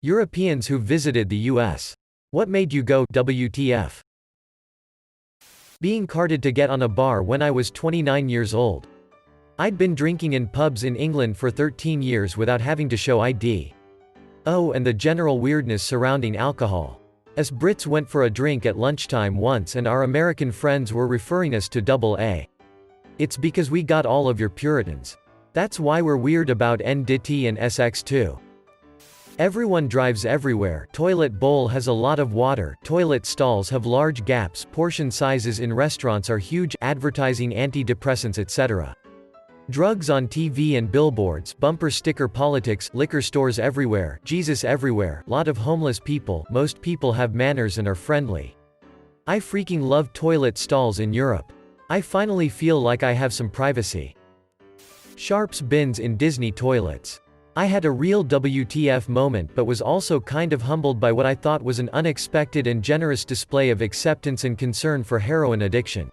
Europeans who visited the US. What made you go WTF? Being carded to get on a bar when I was 29 years old. I'd been drinking in pubs in England for 13 years without having to show ID. Oh, and the general weirdness surrounding alcohol. Us Brits went for a drink at lunchtime once and our American friends were referring us to AA. It's because we got all of your Puritans. That's why we're weird about NDT and SX2. Everyone drives everywhere, toilet bowl has a lot of water, toilet stalls have large gaps, portion sizes in restaurants are huge, advertising antidepressants etc. Drugs on TV and billboards, bumper sticker politics, liquor stores everywhere, Jesus everywhere, lot of homeless people, most people have manners and are friendly. I freaking love toilet stalls in Europe. I finally feel like I have some privacy. Sharps bins in Disney toilets. I had a real WTF moment but was also kind of humbled by what I thought was an unexpected and generous display of acceptance and concern for heroin addiction.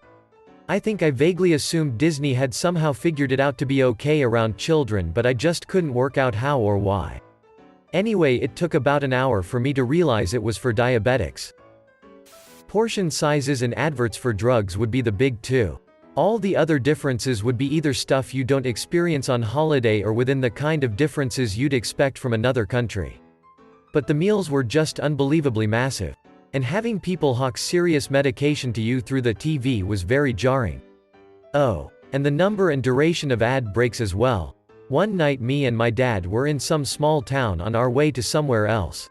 I think I vaguely assumed Disney had somehow figured it out to be okay around children but I just couldn't work out how or why. Anyway, it took about an hour for me to realize it was for diabetics. Portion sizes and adverts for drugs would be the big two. All the other differences would be either stuff you don't experience on holiday or within the kind of differences you'd expect from another country. But the meals were just unbelievably massive. And having people hawk serious medication to you through the TV was very jarring. Oh, and the number and duration of ad breaks as well. One night me and my dad were in some small town on our way to somewhere else.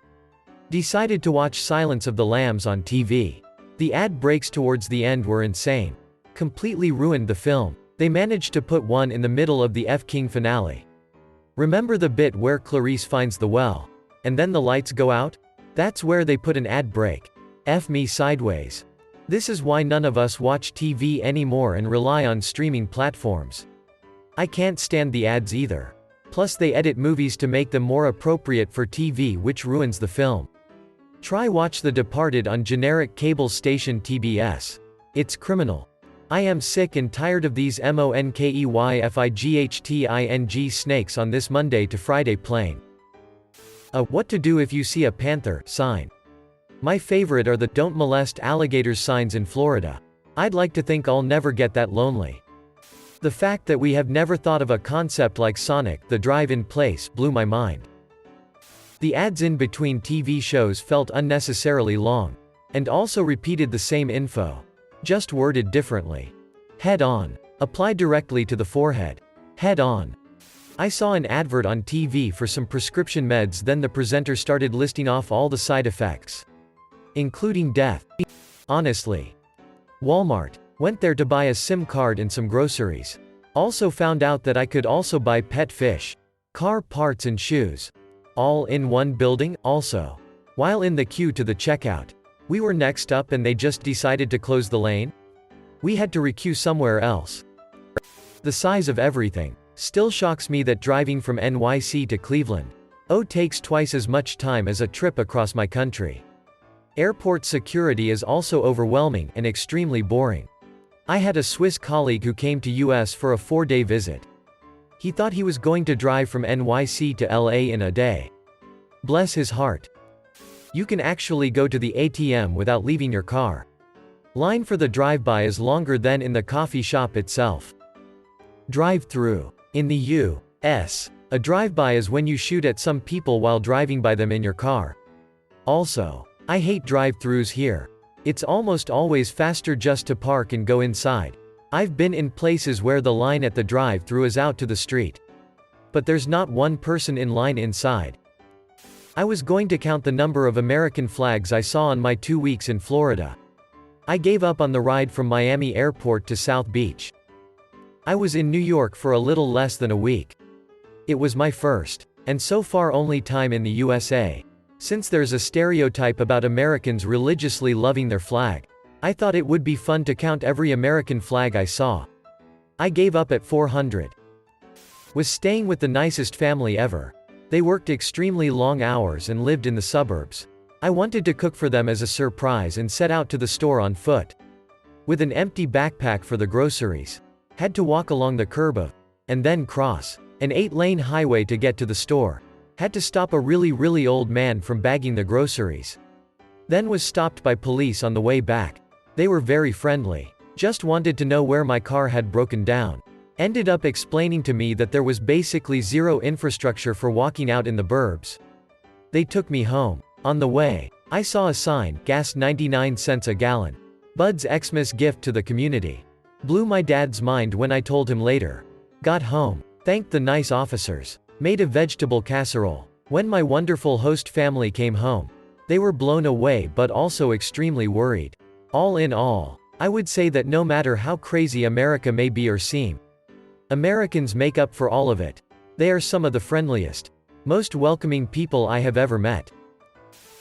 Decided to watch Silence of the Lambs on TV. The ad breaks towards the end were insane. Completely ruined the film. They managed to put one in the middle of the F. King finale. Remember the bit where Clarice finds the well? And then the lights go out? That's where they put an ad break. F me sideways. This is why none of us watch TV anymore and rely on streaming platforms. I can't stand the ads either. Plus they edit movies to make them more appropriate for TV, which ruins the film. Try watch The Departed on generic cable station TBS. It's criminal. I am sick and tired of these monkeyfighting snakes on this Monday to Friday plane. What to do if you see a panther sign. My favorite are the "Don't molest alligators" signs in Florida. I'd like to think I'll never get that lonely. The fact that we have never thought of a concept like Sonic, the Drive-In place, blew my mind. The ads in between TV shows felt unnecessarily long. And also repeated the same info. Just worded differently. Head on. Apply directly to the forehead. Head on. I saw an advert on TV for some prescription meds, then the presenter started listing off all the side effects. Including death. Honestly. Walmart. Went there to buy a SIM card and some groceries. Also found out that I could also buy pet fish, car parts and shoes. All in one building, also. While in the queue to the checkout. We were next up and they just decided to close the lane? We had to requeue somewhere else. The size of everything. Still shocks me that driving from NYC to Cleveland takes twice as much time as a trip across my country. Airport security is also overwhelming and extremely boring. I had a Swiss colleague who came to US for a 4-day visit. He thought he was going to drive from NYC to LA in a day. Bless his heart. You can actually go to the ATM without leaving your car. Line for the drive-by is longer than in the coffee shop itself. Drive-through. In the U.S., a drive-by is when you shoot at some people while driving by them in your car. Also, I hate drive-throughs here. It's almost always faster just to park and go inside. I've been in places where the line at the drive-through is out to the street. But there's not one person in line inside. I was going to count the number of American flags I saw on my 2 weeks in Florida. I gave up on the ride from Miami Airport to South Beach. I was in New York for a little less than a week. It was my first, and so far only time in the USA. Since there's a stereotype about Americans religiously loving their flag, I thought it would be fun to count every American flag I saw. I gave up at 400. Was staying with the nicest family ever. They worked extremely long hours and lived in the suburbs. I wanted to cook for them as a surprise and set out to the store on foot. With an empty backpack for the groceries. Had to walk along the curb and then cross an 8-lane highway to get to the store. Had to stop a really old man from bagging the groceries. Then was stopped by police on the way back. They were very friendly. Just wanted to know where my car had broken down. Ended up explaining to me that there was basically zero infrastructure for walking out in the burbs. They took me home. On the way, I saw a sign, gas 99 cents a gallon. Bud's Xmas gift to the community. Blew my dad's mind when I told him later. Got home. Thanked the nice officers. Made a vegetable casserole. When my wonderful host family came home, they were blown away but also extremely worried. All in all, I would say that no matter how crazy America may be or seem, Americans make up for all of it. They are some of the friendliest, most welcoming people I have ever met.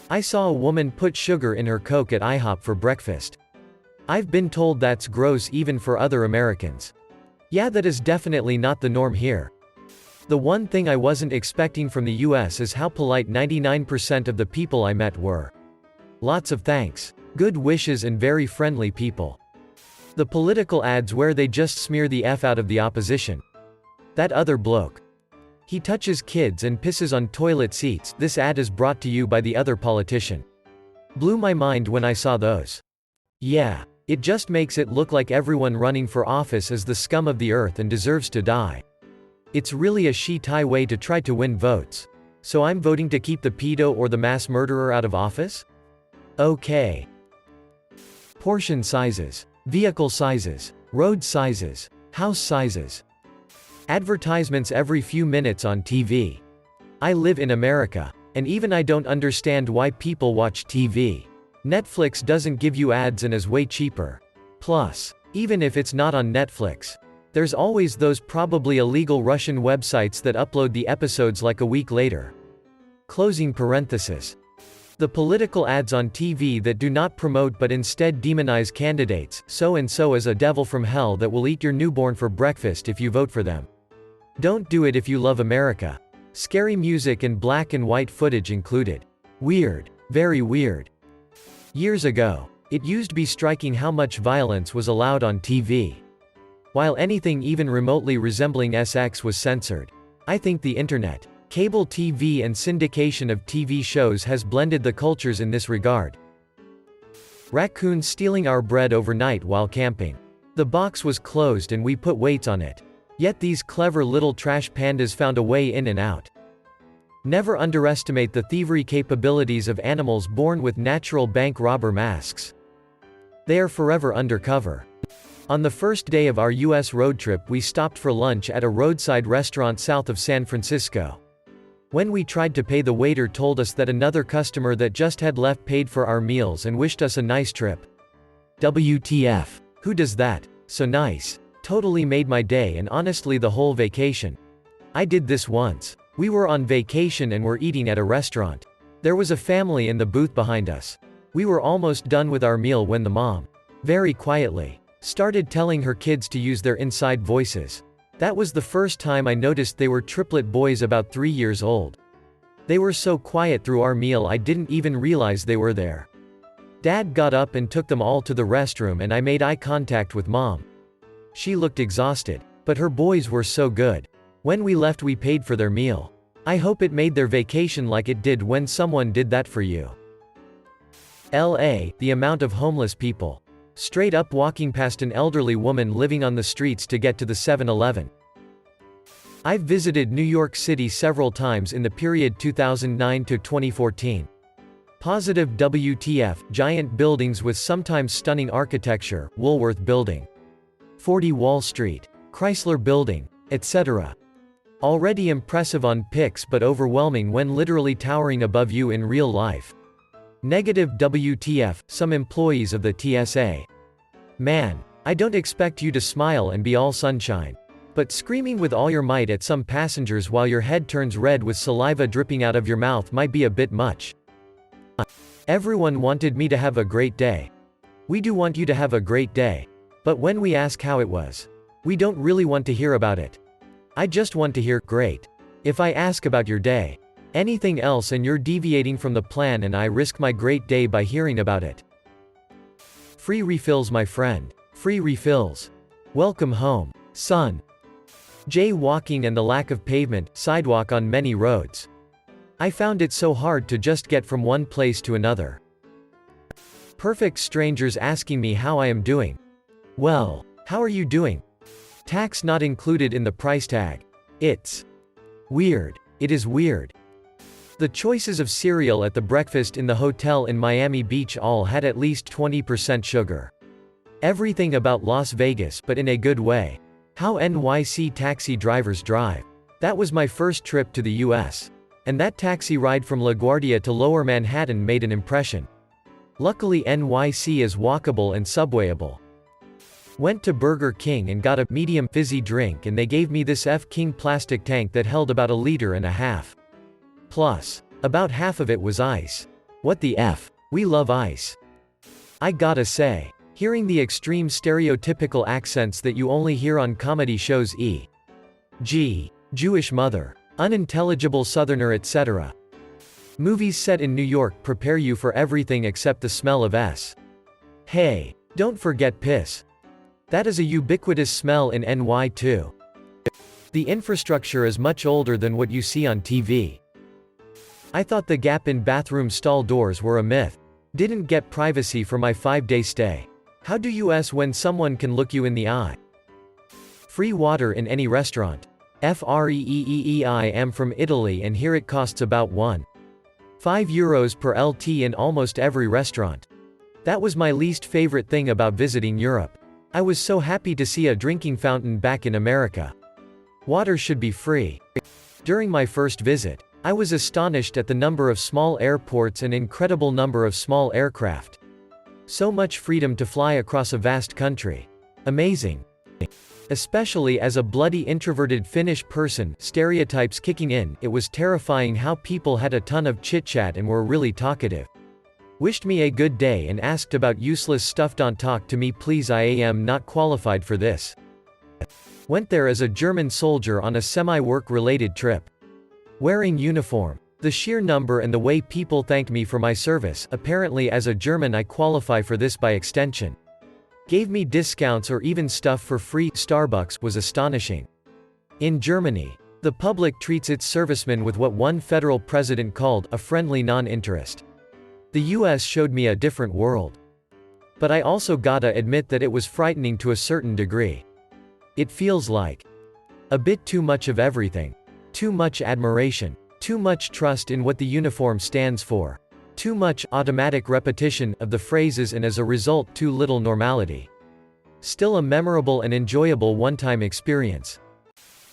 I saw a woman put sugar in her Coke at IHOP for breakfast. I've been told that's gross even for other Americans. Yeah, that is definitely not the norm here. The one thing I wasn't expecting from the US is how polite 99% of the people I met were. Lots of thanks, good wishes and very friendly people. The political ads where they just smear the F out of the opposition. That other bloke. He touches kids and pisses on toilet seats. This ad is brought to you by the other politician. Blew my mind when I saw those. Yeah, it just makes it look like everyone running for office is the scum of the earth and deserves to die. It's really a shit-tie way to try to win votes. So I'm voting to keep the pedo or the mass murderer out of office? Okay. Portion sizes, vehicle sizes, road sizes, house sizes. Advertisements every few minutes on TV. I live in America, and even I don't understand why people watch TV. Netflix doesn't give you ads and is way cheaper. Plus, even if it's not on Netflix, there's always those probably illegal Russian websites that upload the episodes like a week later. Closing parenthesis. The political ads on TV that do not promote but instead demonize candidates, so and so is a devil from hell that will eat your newborn for breakfast if you vote for them. Don't do it if you love America. Scary music and black and white footage included. Weird. Very weird. Years ago, it used to be striking how much violence was allowed on TV. While anything even remotely resembling sex was censored. I think the internet, cable TV and syndication of TV shows has blended the cultures in this regard. Raccoons stealing our bread overnight while camping. The box was closed and we put weights on it. Yet these clever little trash pandas found a way in and out. Never underestimate the thievery capabilities of animals born with natural bank robber masks. They are forever undercover. On the first day of our US road trip, we stopped for lunch at a roadside restaurant south of San Francisco. When we tried to pay, the waiter told us that another customer that just had left paid for our meals and wished us a nice trip. WTF. Who does that? So nice. Totally made my day and honestly the whole vacation. I did this once. We were on vacation and were eating at a restaurant. There was a family in the booth behind us. We were almost done with our meal when the mom, very quietly, started telling her kids to use their inside voices. That was the first time I noticed they were triplet boys about 3 years old. They were so quiet through our meal I didn't even realize they were there. Dad got up and took them all to the restroom and I made eye contact with Mom. She looked exhausted, but her boys were so good. When we left we paid for their meal. I hope it made their vacation like it did when someone did that for you. LA, the amount of homeless people. Straight up walking past an elderly woman living on the streets to get to the 7-Eleven. I've visited New York City several times in the period 2009 to 2014. Positive WTF, giant buildings with sometimes stunning architecture, Woolworth Building, 40 Wall Street, Chrysler Building, etc. Already impressive on pics but overwhelming when literally towering above you in real life. Negative WTF, some employees of the TSA. Man, I don't expect you to smile and be all sunshine. But screaming with all your might at some passengers while your head turns red with saliva dripping out of your mouth might be a bit much. Everyone wanted me to have a great day. We do want you to have a great day. But when we ask how it was, we don't really want to hear about it. I just want to hear, great. If I ask about your day, anything else and you're deviating from the plan and I risk my great day by hearing about it. Free refills, my friend. Free refills. Welcome home, son. Jaywalking and the lack of pavement, sidewalk on many roads. I found it so hard to just get from one place to another. Perfect strangers asking me how I am doing. Well, how are you doing? Tax not included in the price tag. It's weird. It is weird. The choices of cereal at the breakfast in the hotel in Miami Beach all had at least 20% sugar. Everything about Las Vegas, but in a good way. How NYC taxi drivers drive. That was my first trip to the US. And that taxi ride from LaGuardia to Lower Manhattan made an impression. Luckily NYC is walkable and subwayable. Went to Burger King and got a medium fizzy drink and they gave me this F-King plastic tank that held about 1.5 liters. Plus, about half of it was ice. What the F? We love ice. I gotta say, hearing the extreme stereotypical accents that you only hear on comedy shows e.g., Jewish mother, unintelligible southerner etc. Movies set in New York prepare you for everything except the smell of s. Hey, don't forget piss. That is a ubiquitous smell in NY too. The infrastructure is much older than what you see on TV. I thought the gap in bathroom stall doors were a myth. Didn't get privacy for my 5-day stay. How do you when someone can look you in the eye? Free water in any restaurant. Free. I am from Italy and here it costs about 1.5 euros per LT in almost every restaurant. That was my least favorite thing about visiting Europe. I was so happy to see a drinking fountain back in America. Water should be free. During my first visit, I was astonished at the number of small airports and incredible number of small aircraft. So much freedom to fly across a vast country. Amazing. Especially as a bloody introverted Finnish person, stereotypes kicking in, it was terrifying how people had a ton of chit-chat and were really talkative. Wished me a good day and asked about useless stuff. Don't talk to me please, I am not qualified for this. Went there as a German soldier on a semi-work related trip. Wearing uniform. The sheer number and the way people thanked me for my service, apparently as a German I qualify for this by extension. Gave me discounts or even stuff for free. Starbucks was astonishing. In Germany, the public treats its servicemen with what one federal president called a friendly non-interest. The US showed me a different world. But I also gotta admit that it was frightening to a certain degree. It feels like a bit too much of everything. Too much admiration. Too much trust in what the uniform stands for. Too much automatic repetition of the phrases and as a result too little normality. Still a memorable and enjoyable one-time experience.